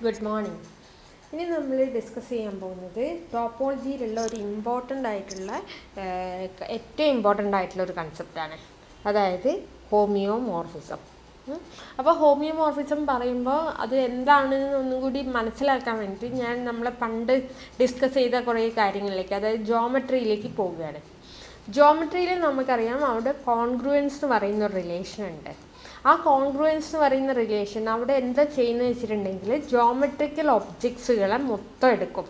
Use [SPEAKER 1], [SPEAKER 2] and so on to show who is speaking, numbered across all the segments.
[SPEAKER 1] Good morning. ഇനി നമ്മൾ discuss ചെയ്യാൻ പോകുന്നത് ടോപ്പോളജിയിലുള്ള ഒരു ഏറ്റവും ഇമ്പോർട്ടൻ്റ് ആയിട്ടുള്ള ഒരു കൺസെപ്റ്റാണ്, അതായത് ഹോമിയോമോർഫിസം. അപ്പോൾ ഹോമിയോമോർഫിസം പറയുമ്പോൾ അത് എന്താണെന്ന് ഒന്നും കൂടി മനസ്സിലാക്കാൻ വേണ്ടിയിട്ട് ഞാൻ നമ്മളെ പണ്ട് ഡിസ്കസ് ചെയ്ത കുറേ കാര്യങ്ങളിലേക്ക്, അതായത് ജോമെട്രിയിലേക്ക് പോവുകയാണ്. ജോമെട്രിയിൽ നമുക്കറിയാം അവിടെ കോൺഗ്രുവൻസ് എന്ന് പറയുന്ന ഒരു റിലേഷൻ ഉണ്ട്. ആ കോൺഗ്രുവൻസ് എന്ന് പറയുന്ന റിലേഷൻ അവിടെ എന്താ ചെയ്യുന്നത് വെച്ചിട്ടുണ്ടെങ്കിൽ ജോമെട്രിക്കൽ ഒബ്ജക്ട്സുകളെ മൊത്തം എടുക്കും.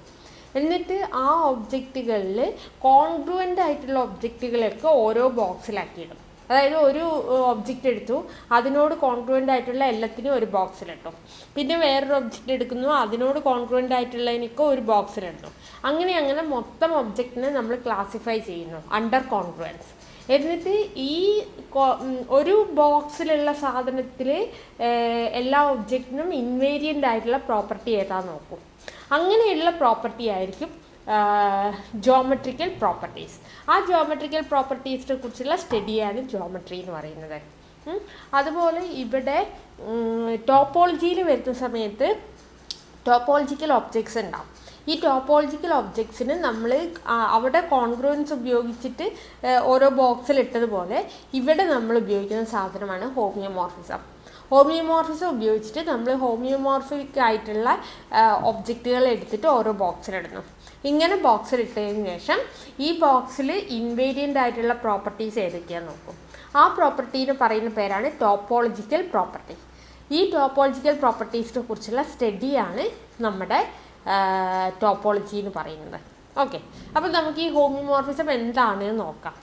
[SPEAKER 1] എന്നിട്ട് ആ ഒബ്ജക്റ്റുകളിൽ കോൺഗ്രുവൻ്റ് ആയിട്ടുള്ള ഒബ്ജക്റ്റുകളൊക്കെ ഓരോ ബോക്സിലാക്കിയിടും. അതായത് ഒരു ഒബ്ജക്റ്റ് എടുത്തു, അതിനോട് കോൺഗ്രുവൻ്റ് ആയിട്ടുള്ള എല്ലാത്തിനും ഒരു ബോക്സിലിട്ടു. പിന്നെ വേറൊരു ഒബ്ജക്റ്റ് എടുക്കുന്നു, അതിനോട് കോൺഗ്രുവൻ്റ് ആയിട്ടുള്ളതിനൊക്കെ ഒരു ബോക്സിലിടുന്നു. അങ്ങനെ മൊത്തം ഒബ്ജക്റ്റിനെ നമ്മൾ ക്ലാസിഫൈ ചെയ്യുന്നു അണ്ടർ കോൺഗ്രുവൻസ്. എന്നിട്ട് ഈ ഒരു ബോക്സിലുള്ള സാധനത്തിൽ എല്ലാ ഒബ്ജക്റ്റിനും ഇൻവേരിയൻ്റ് ആയിട്ടുള്ള പ്രോപ്പർട്ടി ഏതാന്ന് നോക്കും. അങ്ങനെയുള്ള പ്രോപ്പർട്ടി ആയിരിക്കും ജോമെട്രിക്കൽ പ്രോപ്പർട്ടീസ്. ആ ജോമെട്രിക്കൽ പ്രോപ്പർട്ടീസിനെ കുറിച്ചുള്ള സ്റ്റഡിയാണ് ജോമെട്രി എന്ന് പറയുന്നത്. അതുപോലെ ഇവിടെ ടോപ്പോളജിയിൽ വരുന്ന സമയത്ത് ടോപ്പോളജിക്കൽ ഒബ്ജക്ട്സ് ഉണ്ടാവും. ഈ ടോപ്പോളജിക്കൽ ഒബ്ജക്ട്സിന് നമ്മൾ അവിടെ കോൺഗ്രുവൻസ് ഉപയോഗിച്ചിട്ട് ഓരോ ബോക്സിലിട്ടതുപോലെ ഇവിടെ നമ്മൾ ഉപയോഗിക്കുന്ന സാധനമാണ് ഹോമിയോമോർഫിസം. ഹോമിയോമോർഫിസം ഉപയോഗിച്ചിട്ട് നമ്മൾ ഹോമിയോമോർഫിക് ആയിട്ടുള്ള ഒബ്ജക്റ്റുകൾ എടുത്തിട്ട് ഓരോ ബോക്സിലിടുന്നു. ഇങ്ങനെ ബോക്സിലിട്ടതിന് ശേഷം ഈ ബോക്സിൽ ഇൻവേരിയൻ്റ് ആയിട്ടുള്ള പ്രോപ്പർട്ടീസ് ഏതൊക്കെയാണെന്ന് നോക്കും. ആ പ്രോപ്പർട്ടീന് പറയുന്ന പേരാണ് ടോപ്പോളജിക്കൽ പ്രോപ്പർട്ടി. ഈ ടോപ്പോളജിക്കൽ പ്രോപ്പർട്ടീസിനെ കുറിച്ചുള്ള സ്റ്റഡിയാണ് നമ്മുടെ ടോപ്പോളജി എന്ന് പറയുന്നത്. ഓക്കെ, അപ്പോൾ നമുക്ക് ഈ ഹോമിയോമോർഫിസം എന്താണെന്ന് നോക്കാം.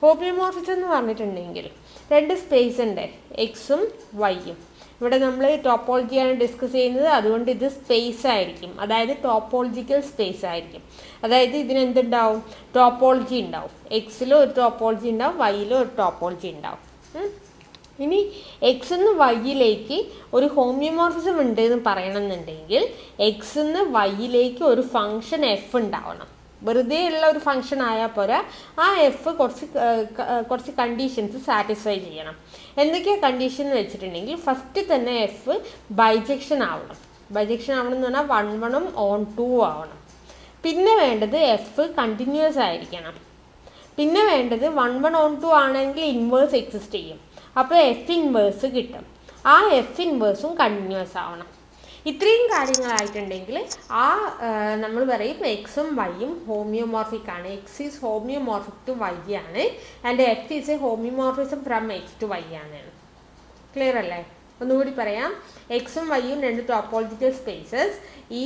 [SPEAKER 1] ഹോമിയോമോർഫിസം എന്ന് പറഞ്ഞിട്ടുണ്ടെങ്കിൽ രണ്ട് സ്പേസ് ഉണ്ട്, എക്സും വൈയും. ഇവിടെ നമ്മൾ ടോപ്പോളജിയാണ് ഡിസ്കസ് ചെയ്യുന്നത്, അതുകൊണ്ട് ഇത് സ്പേസ് ആയിരിക്കും, അതായത് ടോപ്പോളജിക്കൽ സ്പേസ് ആയിരിക്കും. അതായത് ഇതിനെന്തുണ്ടാവും, ടോപ്പോളജി ഉണ്ടാവും. എക്സിലും ഒരു ടോപ്പോളജി ഉണ്ടാവും, വൈയിലും ഒരു ടോപ്പോളജി ഉണ്ടാവും. ഇനി എക്സിന്ന് വൈയിലേക്ക് ഒരു ഹോമിയോമോർഫിസം ഉണ്ട് എന്ന് പറയണമെന്നുണ്ടെങ്കിൽ എക്സിന്ന് വൈയിലേക്ക് ഒരു ഫംഗ്ഷൻ എഫ് ഉണ്ടാവണം. വെറുതെ ഉള്ള ഒരു ഫംഗ്ഷൻ ആയാൽ പോരാ, ആ എഫ് കുറച്ച് കണ്ടീഷൻസ് സാറ്റിസ്ഫൈ ചെയ്യണം. എന്തൊക്കെയാണ് കണ്ടീഷൻ എന്ന് വെച്ചിട്ടുണ്ടെങ്കിൽ ഫസ്റ്റ് തന്നെ എഫ് ബൈജെക്ഷൻ ആവണം. ബൈജെക്ഷൻ ആവണം എന്ന് പറഞ്ഞാൽ 1 on 2 ആവണം. പിന്നെ വേണ്ടത് എഫ് കണ്ടിന്യൂസ് ആയിരിക്കണം. പിന്നെ വേണ്ടത് 1 on 2 ആണെങ്കിൽ ഇൻവേഴ്സ് എക്സിസ്റ്റ് ചെയ്യും, അപ്പോൾ എഫ് ഇൻവേഴ്സ് കിട്ടും. ആ എഫ് ഇൻവേഴ്സും കണ്ടിന്യൂസ് ആവണം. ഇത്രയും കാര്യങ്ങളായിട്ടുണ്ടെങ്കിൽ നമ്മൾ പറയും എക്സും വൈയും ഹോമിയോമോർഫിക് ആണ്. X is homeomorphic to Y ആണ്, and F is a homeomorphism from X to Y ആണ്. ക്ലിയർ അല്ലേ? ഒന്നുകൂടി പറയാം. എക്സും വൈയും രണ്ട് ടോപ്പോളജിക്കൽ സ്പേസസ്. ഈ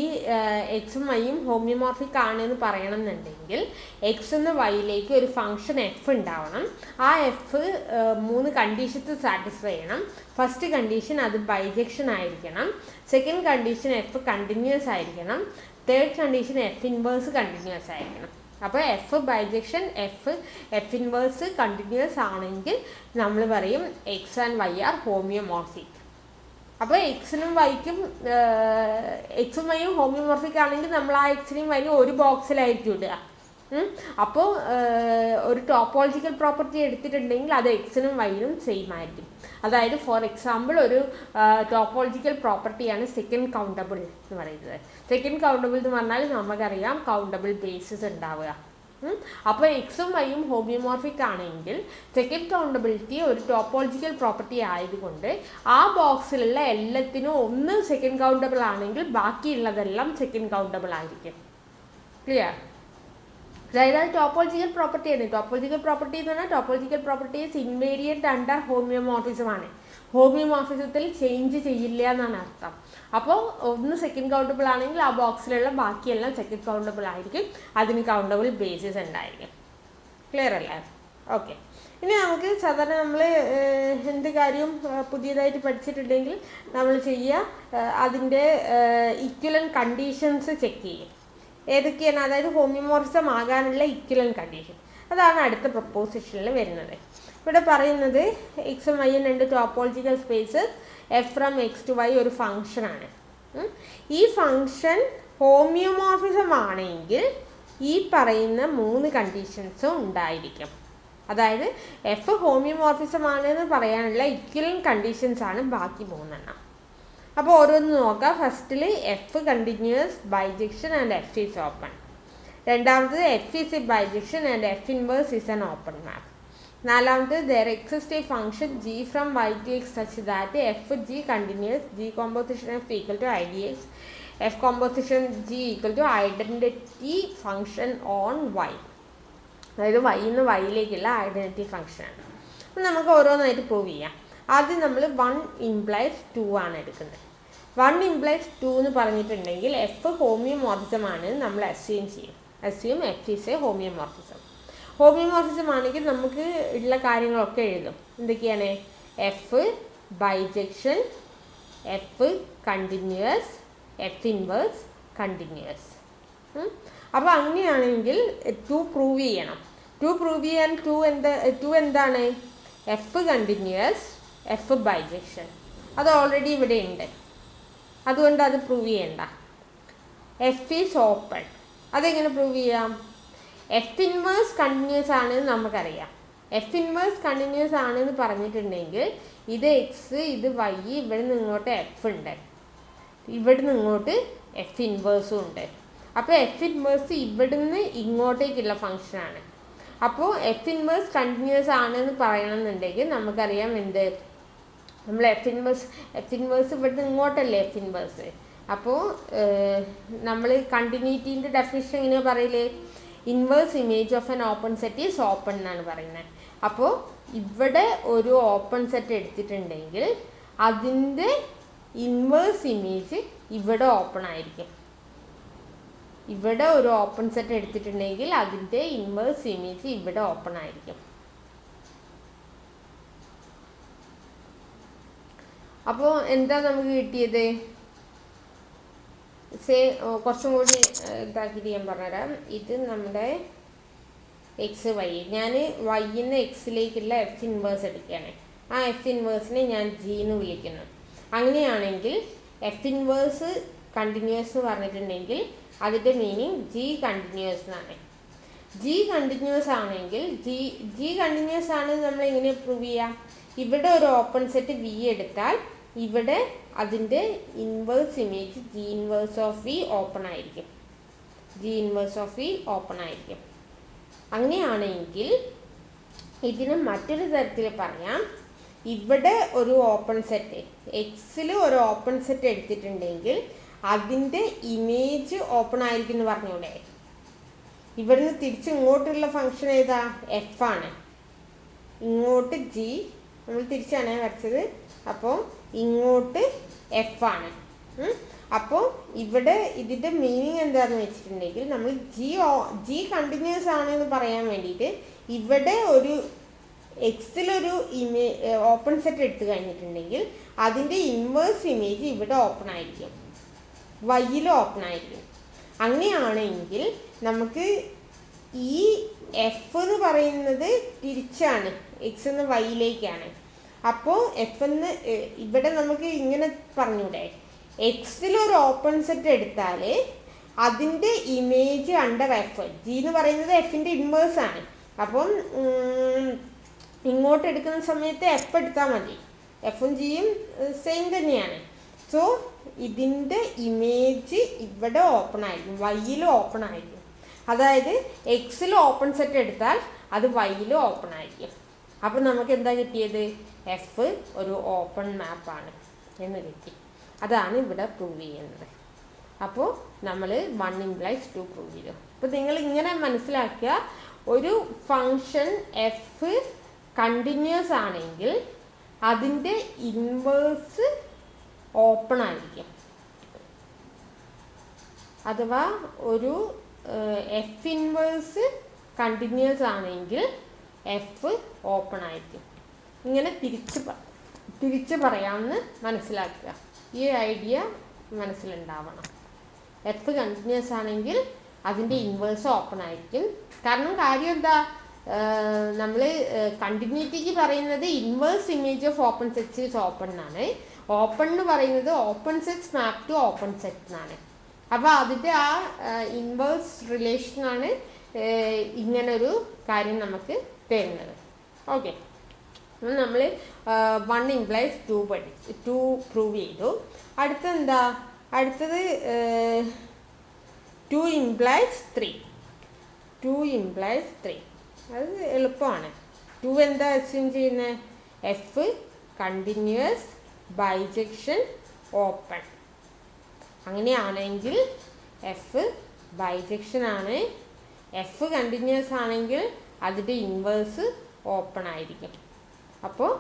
[SPEAKER 1] എക്സും വൈയും ഹോമിയോമോർഫിക് ആണെന്ന് പറയണമെന്നുണ്ടെങ്കിൽ എക്സിന്ന് വൈയിലേക്ക് ഒരു ഫംഗ്ഷൻ എഫ് ഉണ്ടാവണം. ആ എഫ് 3 കണ്ടീഷൻസ് സാറ്റിസ്ഫൈ ചെയ്യണം. ഫസ്റ്റ് കണ്ടീഷൻ അത് ബൈജെക്ഷൻ ആയിരിക്കണം. സെക്കൻഡ് കണ്ടീഷൻ എഫ് കണ്ടിന്യൂസ് ആയിരിക്കണം. Third condition F inverse continuous ആയിരിക്കണം. അപ്പോൾ F bijection, F inverse continuous ആണെങ്കിൽ നമ്മൾ പറയും X and why are homeomorphic. അപ്പോൾ എക്സും വൈയും ഹോമിയോമോർഫിക് ആണെങ്കിൽ നമ്മൾ ആ എക്സിനെയും വൈയും ഒരു ബോക്സിലായിരിക്കും ഇടുക. അപ്പോൾ ഒരു ടോപ്പോളജിക്കൽ പ്രോപ്പർട്ടി എടുത്തിട്ടുണ്ടെങ്കിൽ അത് എക്സിനും വൈനും സെയിം ആയിരിക്കും. അതായത് ഫോർ എക്സാമ്പിൾ ഒരു ടോപ്പോളജിക്കൽ പ്രോപ്പർട്ടിയാണ് സെക്കൻഡ് കൗണ്ടബിൾ എന്ന് പറയുന്നത്. സെക്കൻഡ് കൗണ്ടബിൾ എന്ന് പറഞ്ഞാൽ നമുക്കറിയാം കൗണ്ടബിൾ ബേസിസ് ഉണ്ടാവുക. അപ്പോൾ എക്സും വൈയും ഹോമിയോമോർഫിക് ആണെങ്കിൽ സെക്കൻഡ് കൗണ്ടബിലിറ്റി ഒരു ടോപ്പോളജിക്കൽ പ്രോപ്പർട്ടി ആയതുകൊണ്ട് ആ ബോക്സിലുള്ള എല്ലാത്തിനും ഒന്ന് സെക്കൻഡ് കൗണ്ടബിൾ ആണെങ്കിൽ ബാക്കിയുള്ളതെല്ലാം സെക്കൻഡ് കൗണ്ടബിൾ ആയിരിക്കും. ക്ലിയർ? അതായത് ടോപ്പോളജിക്കൽ പ്രോപ്പർട്ടിയാണ്. ടോപ്പോളജിക്കൽ പ്രോപ്പർട്ടി എന്ന് പറഞ്ഞാൽ ടോപ്പോളജിക്കൽ പ്രോപ്പർട്ടീസ് ഇൻവേരിയൻ്റ് അണ്ടർ ഹോമിയോമോർഫിസമാണ്. ഹോമിയോമോർഫിസത്തിൽ ചേഞ്ച് ചെയ്യില്ല എന്നാണ് അർത്ഥം. അപ്പോൾ ഒന്ന് സെക്കൻഡ് കൗണ്ടബിൾ ആണെങ്കിൽ ആ ബോക്സിലുള്ള ബാക്കിയെല്ലാം സെക്കൻഡ് കൗണ്ടബിൾ ആയിരിക്കും, അതിന് കൗണ്ടബിൾ ബേസിസ് ഉണ്ടായിരിക്കും. ക്ലിയർ അല്ലേ? ഓക്കെ, ഇനി നമുക്ക് സാധാരണ നമ്മൾ എന്ത് കാര്യവും പുതിയതായിട്ട് പഠിച്ചിട്ടുണ്ടെങ്കിൽ നമ്മൾ ചെയ്യുക അതിൻ്റെ ഇക്വലൻ്റ് കണ്ടീഷൻസ് ചെക്ക് ചെയ്യും. ഏതൊക്കെയാണ്, അതായത് ഹോമിയോമോർഫിസം ആകാനുള്ള ഇക്വലൻ്റ് കണ്ടീഷൻ. അതാണ് അടുത്ത പ്രൊപ്പോസിഷനിൽ വരുന്നത്. ഇവിടെ പറയുന്നത് എക്സും വൈയും രണ്ട് topological space, F from X to Y ഒരു ഫംഗ്ഷനാണ്. ഈ ഫംഗ്ഷൻ ഹോമിയോമോർഫിസം ആണെങ്കിൽ ഈ പറയുന്ന 3 കണ്ടീഷൻസും ഉണ്ടായിരിക്കും. അതായത് എഫ് ഹോമിയോമോർഫിസം ആണെന്ന് പറയാനുള്ള ഇക്വലൻ്റ് കണ്ടീഷൻസ് ആണ് ബാക്കി 3 എണ്ണം. അപ്പോൾ ഓരോന്ന് നോക്കാം. ഫസ്റ്റിൽ F continuous bijection and F is open. രണ്ടാമത്തത് F is a bijection and F inverse is an open map. നാലാമത്തത് there exist a function G from Y to X such that F G continuous G composition F equal to I D X F composition G equal to identity function on Y. അതായത് വൈന്ന് വൈയിലേക്കുള്ള identity ഫംഗ്ഷനാണ്. അപ്പം നമുക്ക് ഓരോന്നായിട്ട് prove ചെയ്യാം. ആദ്യം നമ്മൾ 1 implies 2 ആണ് എടുക്കുന്നത്. 1 ഇംപ്ലൈസ് 2 എന്ന് പറഞ്ഞിട്ടുണ്ടെങ്കിൽ എഫ് ഹോമിയോമോർഫിസമാണ് നമ്മൾ അസ്യൂം ചെയ്യും. Assume F is a homeomorphism. Homeomorphism ആണെങ്കിൽ നമുക്ക് ഉള്ള കാര്യങ്ങളൊക്കെ എഴുതും. എന്തൊക്കെയാണ്? F bijection, F continuous, F inverse continuous. അപ്പോൾ അങ്ങനെയാണെങ്കിൽ 2 പ്രൂവ് ചെയ്യണം. 2 പ്രൂവ് ചെയ്യാൻ 2 എന്താണ്? F continuous, F bijection. അത് ഓൾറെഡി ഇവിടെ ഉണ്ട്, അതുകൊണ്ട് അത് പ്രൂവ് ചെയ്യണ്ട. F is open. അതെങ്ങനെ പ്രൂവ് ചെയ്യാം? എഫ് ഇൻവേഴ്സ് കണ്ടിന്യൂസ് ആണെന്ന് നമുക്കറിയാം. എഫ് ഇൻവേഴ്സ് കണ്ടിന്യൂസ് ആണെന്ന് പറഞ്ഞിട്ടുണ്ടെങ്കിൽ ഇത് എക്സ്, ഇത് വൈ, ഇവിടെ നിന്ന് ഇങ്ങോട്ട് എഫ് ഉണ്ട്, ഇവിടെ നിന്ന് ഇങ്ങോട്ട് എഫ് ഇൻവേഴ്സും ഉണ്ട്. അപ്പോൾ എഫ് ഇൻവേഴ്സ് ഇവിടുന്ന് ഇങ്ങോട്ടേക്കുള്ള ഫംഗ്ഷനാണ്. അപ്പോൾ എഫ് ഇൻവേഴ്സ് കണ്ടിന്യൂസ് ആണെന്ന് പറയണമെന്നുണ്ടെങ്കിൽ നമുക്കറിയാം എന്ത്, നമ്മൾ എഫ് ഇൻവേഴ്സ് ഇവിടുന്ന് ഇങ്ങോട്ടല്ലേ എഫ് ഇൻവേഴ്സ്. അപ്പോൾ നമ്മൾ കണ്ടിന്യൂറ്റീൻ്റെ ഡെഫിനിഷൻ എങ്ങനെയാണ് പറയല്? Inverse image of an open set is open എന്നാണ് പറയുന്നത്. അപ്പോൾ ഇവിടെ ഒരു ഓപ്പൺ സെറ്റ് എടുത്തിട്ടുണ്ടെങ്കിൽ അതിൻ്റെ ഇൻവേഴ്സ് ഇമേജ് ഇവിടെ ഓപ്പൺ ആയിരിക്കും. ഇവിടെ ഒരു ഓപ്പൺ സെറ്റ് എടുത്തിട്ടുണ്ടെങ്കിൽ അതിൻ്റെ ഇൻവേഴ്സ് ഇമേജ് ഇവിടെ ഓപ്പൺ ആയിരിക്കും. അപ്പോൾ എന്താ നമുക്ക് കിട്ടിയത്? കുറച്ചും കൂടി ഇതാക്കിയിട്ട് ഞാൻ പറഞ്ഞുതരാം. ഇത് നമ്മുടെ എക്സ് വൈ, ഞാൻ വൈന്ന് എക്സിലേക്കുള്ള എഫ് ഇൻവേഴ്സ് എടുക്കുകയാണ്. ആ എഫ് ഇൻവേഴ്സിനെ ഞാൻ ജി എന്ന് വിളിക്കുന്നു. അങ്ങനെയാണെങ്കിൽ എഫ് ഇൻവേഴ്സ് കണ്ടിന്യൂസ് എന്ന് പറഞ്ഞിട്ടുണ്ടെങ്കിൽ അതിൻ്റെ മീനിങ് ജി കണ്ടിന്യൂസ് എന്നാണ്. ജി കണ്ടിന്യൂസ് ആണെങ്കിൽ ജി കണ്ടിന്യൂസ് ആണ് നമ്മൾ എങ്ങനെ പ്രൂവ് ചെയ്യാം? ഇവിടെ ഒരു ഓപ്പൺ സെറ്റ് വി എടുത്താൽ ഇവിടെ അതിൻ്റെ inverse image G inverse of V open ആയിരിക്കും. G inverse of V open ആയിരിക്കും. അങ്ങനെയാണെങ്കിൽ ഇതിന് മറ്റൊരു തരത്തിൽ പറയാം. ഇവിടെ ഒരു ഓപ്പൺ സെറ്റ്, എക്സിൽ ഒരു ഓപ്പൺ സെറ്റ് എടുത്തിട്ടുണ്ടെങ്കിൽ അതിൻ്റെ ഇമേജ് ഓപ്പൺ ആയിരിക്കും എന്ന് പറഞ്ഞൂടെ? ഇവിടുന്ന് തിരിച്ച് ഇങ്ങോട്ടുള്ള ഫംഗ്ഷൻ ഏതാ? എഫ് ആണ്. ഇങ്ങോട്ട് ജി, നമ്മൾ തിരിച്ചാണ് വരച്ചത്. അപ്പോൾ ഇങ്ങോട്ട് എഫ് ആണ്. അപ്പോൾ ഇവിടെ ഇതിൻ്റെ മീനിങ് എന്താണെന്ന് വെച്ചിട്ടുണ്ടെങ്കിൽ നമ്മൾ ജി കണ്ടിന്യൂസ് ആണെന്ന് പറയാൻ വേണ്ടിയിട്ട് ഇവിടെ ഒരു എക്സിലൊരു ഓപ്പൺ സെറ്റ് എടുത്തു കഴിഞ്ഞിട്ടുണ്ടെങ്കിൽ അതിൻ്റെ ഇൻവേഴ്സ് ഇമേജ് ഇവിടെ ഓപ്പൺ ആയിരിക്കും, വൈയിൽ ഓപ്പൺ ആയിരിക്കും. അങ്ങനെയാണെങ്കിൽ നമുക്ക് ഈ എഫ് എന്ന് പറയുന്നത് തിരിച്ചാണ്, എക്സ് എന്ന് വൈയിലേക്കാണ്. അപ്പോൾ എഫ് എന്ന് ഇവിടെ നമുക്ക് ഇങ്ങനെ പറഞ്ഞൂടെ? എക്സിലൊരു ഓപ്പൺ സെറ്റ് എടുത്താൽ അതിൻ്റെ ഇമേജ് അണ്ടർ എഫ്, ജി എന്ന് പറയുന്നത് എഫിൻ്റെ ഇൻവേഴ്സ് ആണ്. അപ്പം ഇങ്ങോട്ട് എടുക്കുന്ന സമയത്ത് എഫ് എടുത്താൽ മതി. എഫും ജിയും സെയിം തന്നെയാണ്. സോ ഇതിൻ്റെ ഇമേജ് ഇവിടെ ഓപ്പൺ ആയിരിക്കും, വൈയിൽ ഓപ്പൺ ആയിരിക്കും. അതായത് എക്സിൽ ഓപ്പൺ സെറ്റ് എടുത്താൽ അത് വൈയിൽ ഓപ്പൺ ആയിരിക്കും. അപ്പം നമുക്ക് എന്താ കിട്ടിയത്? എഫ് ഒരു ഓപ്പൺ മാപ്പാണ് എന്ന് കിട്ടി. അതാണ് ഇവിടെ പ്രൂവ് ചെയ്യുന്നത്. അപ്പോൾ നമ്മൾ 1 ഇംപ്ലൈസ് 2 പ്രൂവ് ചെയ്തു. അപ്പോൾ നിങ്ങൾ ഇങ്ങനെ മനസ്സിലാക്കുക, ഒരു ഫങ്ഷൻ എഫ് കണ്ടിന്യൂസ് ആണെങ്കിൽ അതിൻ്റെ ഇൻവേഴ്സ് ഓപ്പൺ ആയിരിക്കും. അഥവാ ഒരു എഫ് ഇൻവേഴ്സ് കണ്ടിന്യൂസ് ആണെങ്കിൽ എഫ് ഓപ്പൺ ആയിരിക്കും. ഇങ്ങനെ തിരിച്ച് പറയാമെന്ന് മനസ്സിലാക്കുക. ഈ ഐഡിയ മനസ്സിലുണ്ടാവണം. എഫ് കണ്ടിന്യൂസ് ആണെങ്കിൽ അതിൻ്റെ ഇൻവേഴ്സ് ഓപ്പൺ ആയിരിക്കും. കാരണം കാര്യം എന്താ? നമ്മൾ കണ്ടിന്യൂറ്റിക്ക് പറയുന്നത് inverse image of open sets is open എന്നാണ്. ഓപ്പൺ എന്ന് പറയുന്നത് open sets map to open set എന്നാണ്. അപ്പോൾ അതിൻ്റെ ആ ഇൻവേഴ്സ് റിലേഷനാണ് ഇങ്ങനൊരു കാര്യം നമുക്ക് തരുന്നത്. ഓക്കെ. നമ്മൾ 1 implies 2 പ്രൂവ് ചെയ്തു. അടുത്തത് 2 implies 3. അത് എളുപ്പമാണ്. 2 എന്താ അസ്യൂം ചെയ്യുന്നത്? F continuous bijection open. അങ്ങനെയാണെങ്കിൽ എഫ് ബൈജെക്ഷൻ ആണ്. എഫ് കണ്ടിന്യൂസ് ആണെങ്കിൽ അതിൻ്റെ ഇൻവേഴ്സ് ഓപ്പൺ ആയിരിക്കും. അപ്പോൾ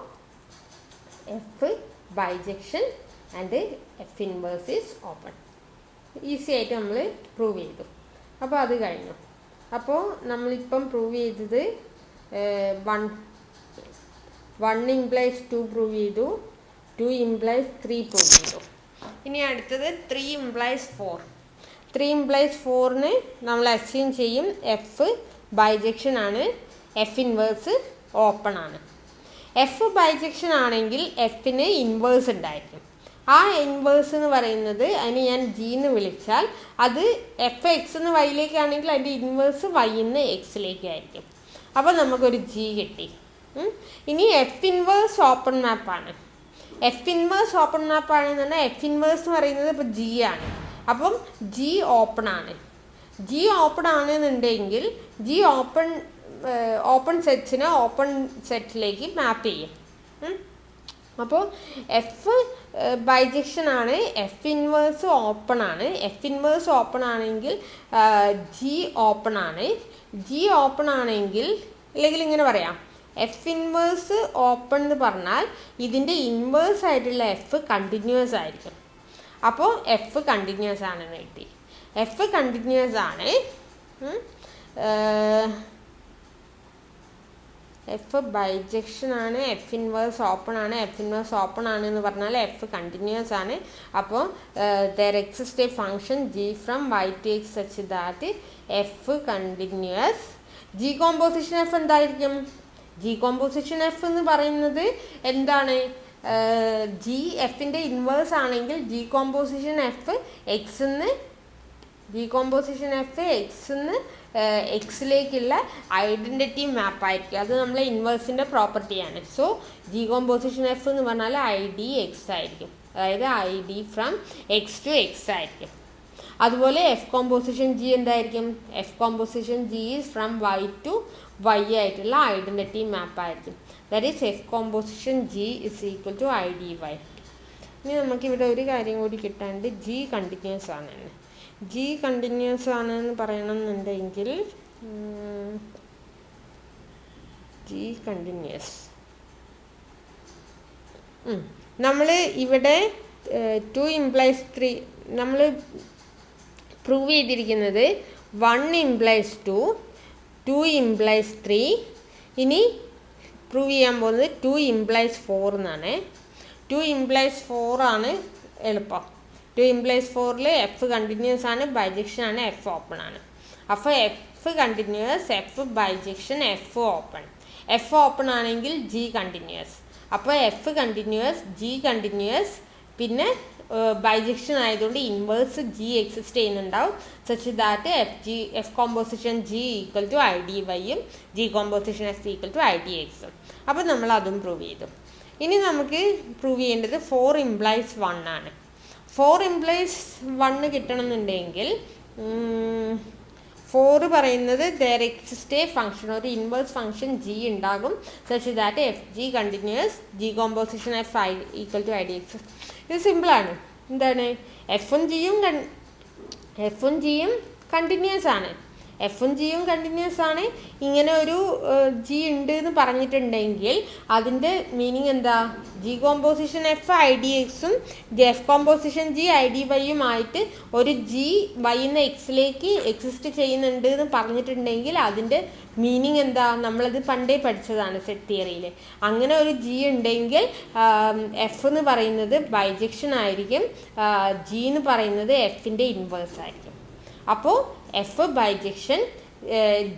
[SPEAKER 1] F bijection and F inverse is open. Easy ആയിട്ട് നമ്മൾ പ്രൂവ് ചെയ്തു. അപ്പോൾ അത് കഴിഞ്ഞു. അപ്പോൾ നമ്മളിപ്പം പ്രൂവ് ചെയ്തത് 1 implies 2 പ്രൂവ് ചെയ്തു, 2 implies 3 പ്രൂവ് ചെയ്തു. ഇനി അടുത്തത് 3 implies 4. 3 implies 4ന് നമ്മൾ അസ്യൂം ചെയ്യും എഫ് ബൈജെക്ഷൻ ആണ്, എഫ് ഇൻവേഴ്സ് ഓപ്പൺ ആണ്. എഫ് ബൈജെക്ഷൻ ആണെങ്കിൽ എഫിന് ഇൻവേഴ്സ് ഉണ്ടായിരിക്കും. ആ ഇൻവേഴ്സ് എന്ന് പറയുന്നത് അതിന് ഞാൻ ജി എന്ന് വിളിച്ചാൽ അത് എഫ് എക്സ് എന്ന് വൈയിലേക്കാണെങ്കിൽ അതിൻ്റെ ഇൻവേഴ്സ് വൈന്ന് എക്സിലേക്കായിരിക്കും. അപ്പോൾ നമുക്കൊരു ജി കിട്ടി. ഇനി എഫ് ഇൻവേഴ്സ് ഓപ്പൺ മാപ്പാണ്. എഫ് ഇൻവേഴ്സ് ഓപ്പൺ മാപ്പാണെന്ന് പറഞ്ഞാൽ എഫ് ഇൻവേഴ്സ് എന്ന് പറയുന്നത് ഇപ്പോൾ ജി ആണ്. അപ്പം ജി ഓപ്പൺ ആണ്. ജി ഓപ്പൺ ആണെന്നുണ്ടെങ്കിൽ ജി ഓപ്പൺ സെറ്റ്സിനെ ഓപ്പൺ സെറ്റിലേക്ക് മാപ്പ് ചെയ്യും. അപ്പോൾ എഫ് ബൈജെക്ഷൻ ആണ്, എഫ് ഇൻവേഴ്സ് ഓപ്പൺ ആണ്. എഫ് ഇൻവേഴ്സ് ഓപ്പൺ ആണെങ്കിൽ ജി ഓപ്പൺ ആണ്. ജി ഓപ്പൺ ആണെങ്കിൽ അല്ലെങ്കിൽ ഇങ്ങനെ പറയാം, എഫ് ഇൻവേഴ്സ് ഓപ്പൺ എന്ന് പറഞ്ഞാൽ ഇതിൻ്റെ ഇൻവേഴ്സ് ആയിട്ടുള്ള എഫ് കണ്ടിന്യൂസ് ആയിരിക്കും. അപ്പോൾ എഫ് കണ്ടിന്യൂസ് ആണെന്ന് കിട്ടി. എഫ് കണ്ടിന്യൂസ് ആണ്. എഫ് ബൈജെക്ഷൻ ആണ്, എഫ് ഇൻവേഴ്സ് ഓപ്പൺ ആണ്. എഫ് ഇൻവേഴ്സ് ഓപ്പൺ ആണ് എന്ന് പറഞ്ഞാൽ എഫ് കണ്ടിന്യൂസ് ആണ്. അപ്പോൾ there exist a function G from Y to X such that F continuous. G composition F എന്തായിരിക്കും? ജി കോമ്പോസിഷൻ എഫ് എന്ന് പറയുന്നത് എന്താണ്? ജി എഫിൻ്റെ ഇൻവേഴ്സ് ആണെങ്കിൽ ജി കോമ്പോസിഷൻ എഫ് എക്സിന്ന് എക്സിലേക്കുള്ള ഐഡൻറ്റിറ്റി മാപ്പായിരിക്കും. അത് നമ്മളെ ഇൻവേഴ്സിൻ്റെ പ്രോപ്പർട്ടിയാണ്. സോ ജി കോമ്പോസിഷൻ എഫ് എന്ന് പറഞ്ഞാൽ ഐ ഡി എക്സ് ആയിരിക്കും. അതായത് I D from X to X ആയിരിക്കും. അതുപോലെ എഫ് കോമ്പോസിഷൻ ജി എന്തായിരിക്കും? F composition G is from Y to Y ആയിട്ടുള്ള ഐഡൻറ്റിറ്റി മാപ്പായിരിക്കും. That is F composition G is equal to I D Y. ഇനി നമുക്കിവിടെ ഒരു കാര്യം കൂടി കിട്ടാണ്ട് ജി കണ്ടിന്യൂസ് ആണ്. ജി കണ്ടിന്യൂസ് ആണെന്ന് പറയണമെന്നുണ്ടെങ്കിൽ ജി കണ്ടിന്യൂസ് നമ്മൾ ഇവിടെ 2 implies 3 നമ്മൾ പ്രൂവ് ചെയ്തിരിക്കുന്നത് 1 implies 2, 2 implies 3. ഇനി പ്രൂവ് ചെയ്യാൻ പോകുന്നത് 2 implies 4 എന്നാണ്. 2 implies 4 ആണ് എളുപ്പം. 2 implies 4ൽ എഫ് കണ്ടിന്യൂസ് ആണ്, ബൈജെക്ഷൻ ആണ്, എഫ് ഓപ്പൺ ആണ്. അപ്പോൾ F continuous, F bijection, F open. F open ആണെങ്കിൽ ജി കണ്ടിന്യൂസ്. അപ്പോൾ എഫ് കണ്ടിന്യൂസ്, ജി കണ്ടിന്യൂസ്, പിന്നെ ബൈജെക്ഷൻ ആയതുകൊണ്ട് ഇൻവേഴ്സ് ജി എക്സിസ്റ്റ് ചെയ്യുന്നുണ്ടാവും. Such that F composition G equal to I D വൈയും G composition F equal to I D എക്സും. അപ്പോൾ നമ്മൾ അതും പ്രൂവ് ചെയ്തു. ഇനി നമുക്ക് പ്രൂവ് ചെയ്യേണ്ടത് 4 implies 1 ആണ്. 4 implies 1 കിട്ടണമെന്നുണ്ടെങ്കിൽ 4 പറയുന്നത് ദർ എക്സിസ്റ്റ് എ ഫംഗ്ഷൻ, ഒരു ഇൻവേഴ്സ് ഫംഗ്ഷൻ ജി ഉണ്ടാകും. Such that F G continuous, G composition F I equal to I D X. ഇത് സിമ്പിളാണ്. എന്താണ്? എഫും ജിയും കണ്ടിന്യൂസ് ആണ്. എഫും ജിയും കണ്ടിന്യൂസ് ആണ്. ഇങ്ങനെ ഒരു ജി ഉണ്ട് എന്ന് പറഞ്ഞിട്ടുണ്ടെങ്കിൽ അതിൻ്റെ മീനിങ് എന്താ? G composition F I D എക്സും F composition G I D വൈയും ആയിട്ട് ഒരു ജി വൈന്ന് എക്സിലേക്ക് എക്സിസ്റ്റ് ചെയ്യുന്നുണ്ട് എന്ന് പറഞ്ഞിട്ടുണ്ടെങ്കിൽ അതിൻ്റെ മീനിങ് എന്താ? നമ്മളത് പണ്ടേ പഠിച്ചതാണ് സെറ്റ് തിയറിയിൽ. അങ്ങനെ ഒരു ജി ഉണ്ടെങ്കിൽ എഫ് എന്ന് പറയുന്നത് ബൈജെക്ഷൻ ആയിരിക്കും, ജി എന്ന് പറയുന്നത് എഫിൻ്റെ ഇൻവേഴ്സ് ആയിരിക്കും. അപ്പോൾ F bijection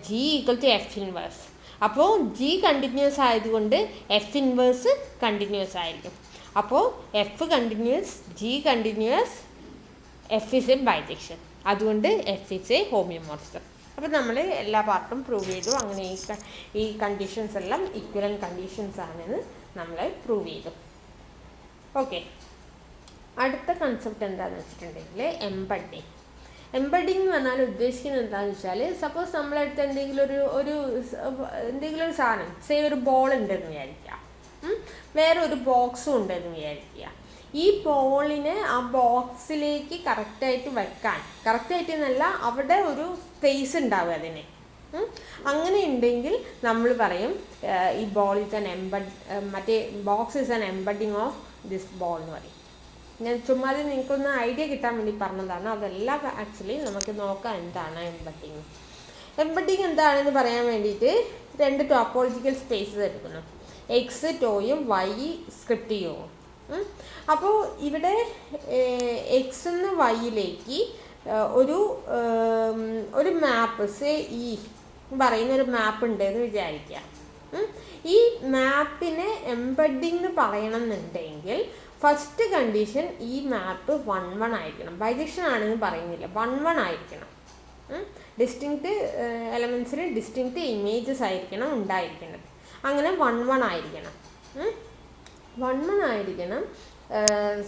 [SPEAKER 1] G equal to F inverse. അപ്പോൾ ജി കണ്ടിന്യൂസ് ആയതുകൊണ്ട് എഫ് ഇൻവേഴ്സ് കണ്ടിന്യൂസ് ആയിരിക്കും. അപ്പോൾ F continuous, G continuous, F is a bijection. അതുകൊണ്ട് എഫ് ഇസ് എ ഹോമിയോമോർഫിസം. അപ്പോൾ നമ്മൾ എല്ലാ പാർട്ടും പ്രൂവ് ചെയ്തു. അങ്ങനെ ഈ കണ്ടീഷൻസ് എല്ലാം ഇക്വലൻ്റ് കണ്ടീഷൻസ് ആണെന്ന് നമ്മൾ പ്രൂവ് ചെയ്തു. ഓക്കെ, അടുത്ത കൺസെപ്റ്റ് എന്താണെന്ന് വെച്ചിട്ടുണ്ടെങ്കിൽ എംബഡിങ്. എംബഡിങ് എന്ന് പറഞ്ഞാൽ ഉദ്ദേശിക്കുന്നത് എന്താണെന്ന് വെച്ചാൽ, സപ്പോസ് നമ്മളടുത്ത് എന്തെങ്കിലും ഒരു സാധനം, സേ ഒരു ബോൾ ഉണ്ടെന്ന് വിചാരിക്കുക, വേറെ ഒരു ബോക്സും ഉണ്ടെന്ന് വിചാരിക്കുക. ഈ ബോളിനെ ആ ബോക്സിലേക്ക് കറക്റ്റായിട്ട് വെക്കാൻ, കറക്റ്റായിട്ട് എന്നല്ല, അവിടെ ഒരു സ്പേസ് ഉണ്ടാവുക അതിന്. അങ്ങനെ ഉണ്ടെങ്കിൽ നമ്മൾ പറയും ഈ ബോൾ ഈസ് ആൻ മറ്റേ box is an embedding of this ball എന്ന് പറയും. ഞാൻ ചുമ്മാതെ നിങ്ങൾക്കൊന്ന് ഐഡിയ കിട്ടാൻ വേണ്ടി പറഞ്ഞതാണ്. അതെല്ലാം ആക്ച്വലി നമുക്ക് നോക്കാം എന്താണ് എംബഡിങ്. എംബഡിങ് എന്താണെന്ന് പറയാൻ വേണ്ടിയിട്ട് 2 ടോപ്പോളജിക്കൽ സ്പേസസ് എടുക്കുന്നു, എക്സ് ടോയും വൈ സ്ക്രിപ്റ്റ് യുവും. അപ്പോൾ ഇവിടെ എക്സ് എന്ന വൈയിലേക്ക് ഒരു മാപ്പ്, സേ ഈ പറയുന്ന ഒരു മാപ്പ് ഉണ്ട് എന്ന് വിചാരിക്കുക. ഈ മാപ്പിനെ എംബഡിങ് എന്ന് പറയണം എന്നുണ്ടെങ്കിൽ ഫസ്റ്റ് കണ്ടീഷൻ ഈ മാപ്പ് 1-1 ആയിരിക്കണം. ബൈജക്ഷൻ ആണെന്ന് പറയുന്നില്ല, 1-1 ആയിരിക്കണം. ഡിസ്റ്റിങ്ക്റ്റ് എലമെൻസിന് ഡിസ്റ്റിങ്ക്റ്റ് ഇമേജസ് ആയിരിക്കണം ഉണ്ടായിരിക്കുന്നത്. അങ്ങനെ 1-1 ആയിരിക്കണം. 1-1 ആയിരിക്കണം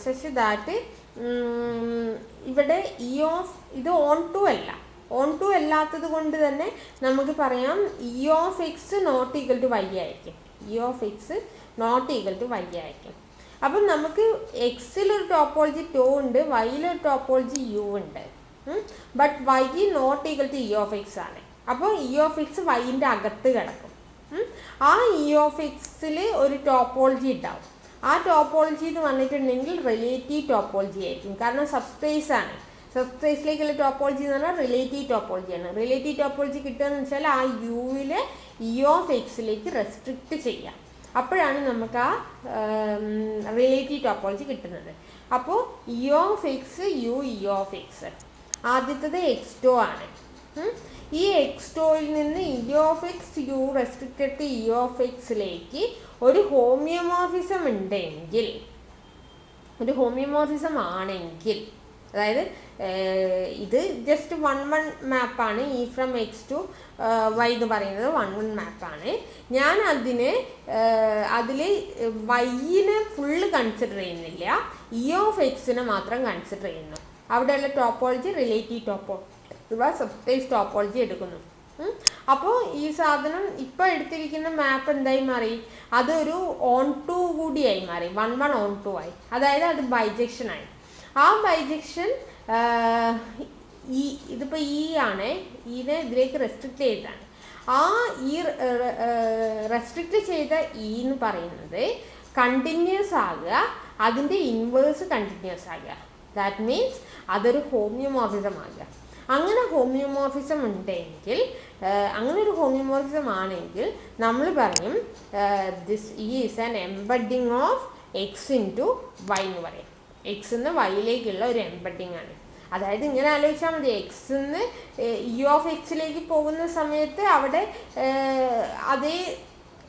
[SPEAKER 1] സച്ച് ദാറ്റ് ഇവിടെ ഇത് ഓൺ ടു അല്ലാത്തത് കൊണ്ട് തന്നെ നമുക്ക് പറയാം E of X not equal to Y ആയിരിക്കും. E of X not equal to Y ആയിരിക്കും. അപ്പം നമുക്ക് എക്സിലൊരു ടോപ്പോളജി ടോ ഉണ്ട്, വൈയിലൊരു ടോപ്പോളജി യു ഉണ്ട്. But Y not equal to E of X ആണ്. അപ്പോൾ ഇ ഓഫ് എക്സ് വൈൻ്റെ അകത്ത് കിടക്കും. ആ ഇ ഓഫ് എക്സിൽ ഒരു ടോപ്പോളജി ഉണ്ടാവും. ആ ടോപ്പോളജി എന്ന് പറഞ്ഞിട്ടുണ്ടെങ്കിൽ റിലേറ്റീവ് ടോപ്പോളജി ആയിരിക്കും. കാരണം സബ്സ്പേസ് ആണ്. സബ്സ്പേസിലേക്കുള്ള ടോപ്പോളജി എന്ന് പറഞ്ഞാൽ റിലേറ്റീവ് ടോപ്പോളജിയാണ്. റിലേറ്റീവ് ടോപ്പോളജി കിട്ടുകയെന്ന് വെച്ചാൽ ആ യുവിലെ ഇ ഓഫ് എക്സിലേക്ക് റെസ്ട്രിക്റ്റ് ചെയ്യാം. അപ്പോഴാണ് നമുക്ക് ആ റിലേറ്റീവ് ടോപ്പോളജി കിട്ടുന്നത്. അപ്പോൾ E of X U E of X, ആദ്യത്തത് എക്സ്റ്റോ ആണ്. ഈ എക്സ്റ്റോയിൽ നിന്ന് E of X U restricted to E of എക്സിലേക്ക് ഒരു ഹോമിയോമോർഫിസം ഉണ്ടെങ്കിൽ, ഒരു ഹോമിയോമോർഫിസം ആണെങ്കിൽ, അതായത് ഇത് ജസ്റ്റ് 1-1 മാപ്പാണ്. E from X to Y എന്ന് പറയുന്നത് 1-1 മാപ്പാണ്. ഞാൻ അതിൽ വൈനെ ഫുള്ള് കൺസിഡർ ചെയ്യുന്നില്ല, ഇ ഓഫ് എക്സിനെ മാത്രം കൺസിഡർ ചെയ്യുന്നു. അവിടെയുള്ള topology relative topology subspace topology എടുക്കുന്നു. അപ്പോൾ ഈ സാധനം ഇപ്പോൾ എടുത്തിരിക്കുന്ന മാപ്പ് എന്തായി മാറി? അതൊരു ഓൺ ടു കൂടിയായി മാറി, 1-1 ഓൺ ടു ആയി. അതായത് അത് ബൈജക്ഷനായി. ആ ബൈജക്ഷൻ ഇതിപ്പോൾ ഇ ആണ്, ഇതിനെ ഇതിലേക്ക് റെസ്ട്രിക്റ്റ് ചെയ്താണ്. ആ ഈ റെസ്ട്രിക്റ്റ് ചെയ്ത ഇ എന്ന് പറയുന്നത് കണ്ടിന്യൂസ് ആകുക, അതിൻ്റെ ഇൻവേഴ്സ് കണ്ടിന്യൂസ് ആകുക. ദാറ്റ് മീൻസ് അതൊരു ഹോമിയോമോർഫിസം ആകുക. അങ്ങനെ ഹോമിയോമോർഫിസം ഉണ്ടെങ്കിൽ, അങ്ങനെ ഒരു ഹോമിയോമോർഫിസം ആണെങ്കിൽ നമ്മൾ പറയും this is an embedding of X into Y എന്ന് പറയും. എക്സ് നിന്ന് വൈയിലേക്കുള്ള ഒരു എംബഡിങ് ആണ്. അതായത് ഇങ്ങനെ ആലോചിച്ചാൽ മതി, എക്സ് നിന്ന് ഇ ഓഫ് എക്സിലേക്ക് പോകുന്ന സമയത്ത് അവിടെ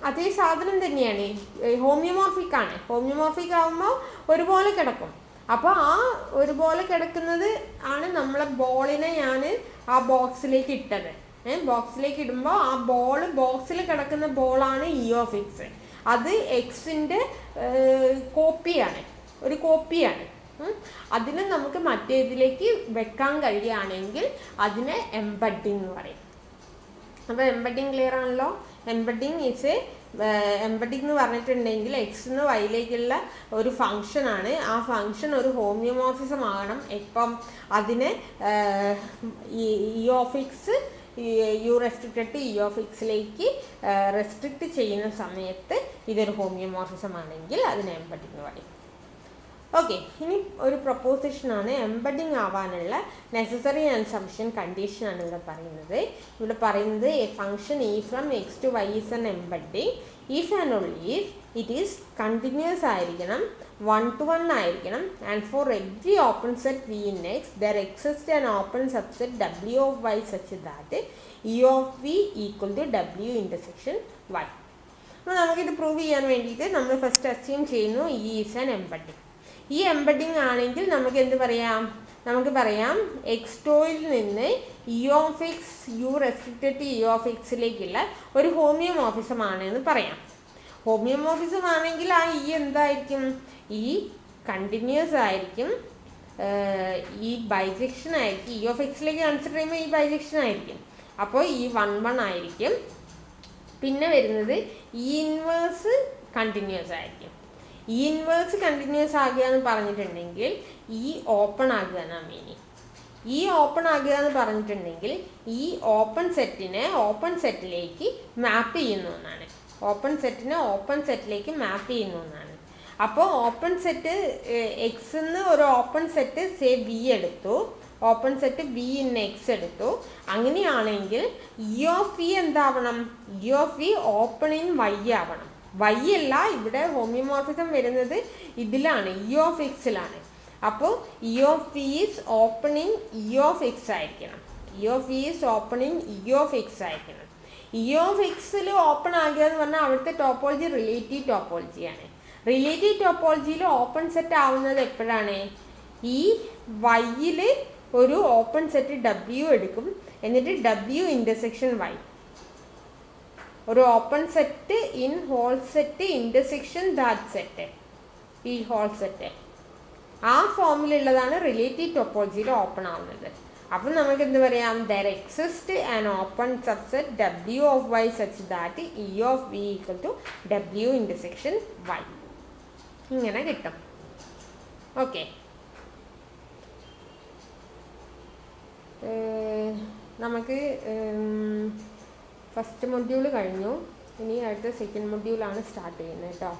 [SPEAKER 1] അതേ സാധനം തന്നെയാണ്, ഹോമിയോമോർഫിക് ആണ്. ഹോമിയോമോർഫിക് ആകുമ്പോൾ ഒരുപോലെ കിടക്കും. അപ്പോൾ ആ ഒരുപോലെ കിടക്കുന്നത് ആണ് നമ്മളെ ബോളിനെ ഞാൻ ആ ബോക്സിലേക്ക് ഇട്ടത്. ബോക്സിലേക്ക് ഇടുമ്പോൾ ആ ബോക്സിൽ കിടക്കുന്ന ബോളാണ് ഇ ഓഫ് എക്സ്. അത് എക്സിൻ്റെ കോപ്പിയാണ്, ഒരു കോപ്പിയാണ്. അതിനെ നമുക്ക് മറ്റേതിലേക്ക് വെക്കാൻ കഴിയുകയാണെങ്കിൽ അതിനെ എംബഡിങ് എന്ന് പറയും. അപ്പോൾ എംബഡിങ് ക്ലിയർ ആണല്ലോ. എംബഡിങ് എന്ന് പറഞ്ഞിട്ടുണ്ടെങ്കിൽ എക്സ് നിന്ന് വൈയിലേക്കുള്ള ഒരു ഫങ്ഷനാണ്. ആ ഫങ്ഷൻ ഒരു ഹോമിയോമോർഫിസം ആകണം. ഇപ്പം അതിനെ E of X U restricted to E of എക്സിലേക്ക് റെസ്ട്രിക്റ്റ് ചെയ്യുന്ന സമയത്ത് ഇതൊരു ഹോമിയോമോർഫിസം ആണെങ്കിൽ അതിനെ എംബഡിങ് പറയും. ഓക്കെ, ഇനി ഒരു പ്രൊപ്പോസിഷനാണ്. എംബഡിങ് ആവാനുള്ള നെസസറി ആൻഡ് സഫിഷ്യൻറ്റ് കണ്ടീഷനാണ് ഇവിടെ പറയുന്നത്. ഇവിടെ പറയുന്നത് a function E from X to Y is an embedding if and only if it is continuous ആയിരിക്കണം, 1-1 ആയിരിക്കണം, and for every open set V in X there exist an open subset W of Y such that E of V equal to W intersection Y. അപ്പോൾ നമുക്കിത് prove ചെയ്യാൻ വേണ്ടിയിട്ട് നമ്മൾ first assume ചെയ്യുന്നു E is an embedding. ഈ embedding ആണെങ്കിൽ നമുക്ക് എന്ത് പറയാം? നമുക്ക് പറയാം x2ൽ നിന്ന് E of X U restricted to E of എക്സിലേക്കുള്ള ഒരു ഹോമിയോമോർഫിസം ആണ് എന്ന് പറയാം. ഹോമിയോമോർഫിസം ആണെങ്കിൽ ആ ഇ എന്തായിരിക്കും? ഈ കണ്ടിന്യൂസ് ആയിരിക്കും, ഈ ബൈജെക്ഷൻ ആയിരിക്കും. ഇ ഓഫ് എക്സിലേക്ക് കൺസിഡർ ചെയ്യുമ്പോൾ ഈ ബൈജെക്ഷൻ ആയിരിക്കും. അപ്പോൾ ഈ 1 ആയിരിക്കും. പിന്നെ വരുന്നത് ഇ ഇൻവേഴ്സ് കണ്ടിന്യൂസ് ആയിരിക്കും. ഇ ഇൻവേഴ്സ് കണ്ടിന്യൂസ് ആകുക എന്ന് പറഞ്ഞിട്ടുണ്ടെങ്കിൽ ഈ ഓപ്പൺ ആകുക എന്നാണ് മീനിങ്. ഈ ഓപ്പൺ ആകുക എന്ന് പറഞ്ഞിട്ടുണ്ടെങ്കിൽ ഈ ഓപ്പൺ സെറ്റിനെ ഓപ്പൺ സെറ്റിലേക്ക് മാപ്പ് ചെയ്യുന്ന ഒന്നാണ്. ഓപ്പൺ സെറ്റിനെ ഓപ്പൺ സെറ്റിലേക്ക് മാപ്പ് ചെയ്യുന്ന ഒന്നാണ്. അപ്പോൾ ഓപ്പൺ സെറ്റ് എക്സ് എന്ന് ഒരു ഓപ്പൺ സെറ്റ് സേ വി എടുത്തു, open set V in X എടുത്തു. അങ്ങനെയാണെങ്കിൽ ഇ ഓഫ് വി എന്താവണം? E of V open in Y ആവണം. വൈ അല്ല, ഇവിടെ ഹോമിയോമോർഫിസം വരുന്നത് ഇതിലാണ്, ഇ ഓഫ് എക്സിലാണ്. അപ്പോൾ E of V is opening E of X ആയിരിക്കണം. E of V is opening E of X ആയിരിക്കണം. ഇ ഓഫ് എക്സിൽ ഓപ്പൺ ആകുക എന്ന് പറഞ്ഞാൽ അവിടുത്തെ ടോപ്പോളജി റിലേറ്റീവ് ടോപ്പോളജിയാണ്. റിലേറ്റീവ് ടോപ്പോളജിയിൽ ഓപ്പൺ സെറ്റ് ആവുന്നത് എപ്പോഴാണ്? ഈ വൈയിൽ ഒരു ഓപ്പൺ സെറ്റ് ഡബ്ല്യു എടുക്കും, എന്നിട്ട് ഡബ്ല്യു ഇൻ്റർസെക്ഷൻ വൈ, ഒരു open set in whole set intersection that set, ഈ ഹോൾ സെറ്റ് ആ ഫോമിലുള്ളതാണ് റിലേറ്റീവ് ടോപ്പോളജിയിൽ ഓപ്പൺ ആവുന്നത്. അപ്പം നമുക്ക് എന്ത് പറയാം? There exist an open subset W of Y such that E of V equal to W intersection Y. ഇങ്ങനെ കിട്ടും. ഓക്കെ, നമുക്ക് ഫസ്റ്റ് മൊഡ്യൂൾ കഴിഞ്ഞു. ഇനി അടുത്ത സെക്കൻഡ് മൊഡ്യൂളാണ് സ്റ്റാർട്ട് ചെയ്യുന്നത് കേട്ടോ.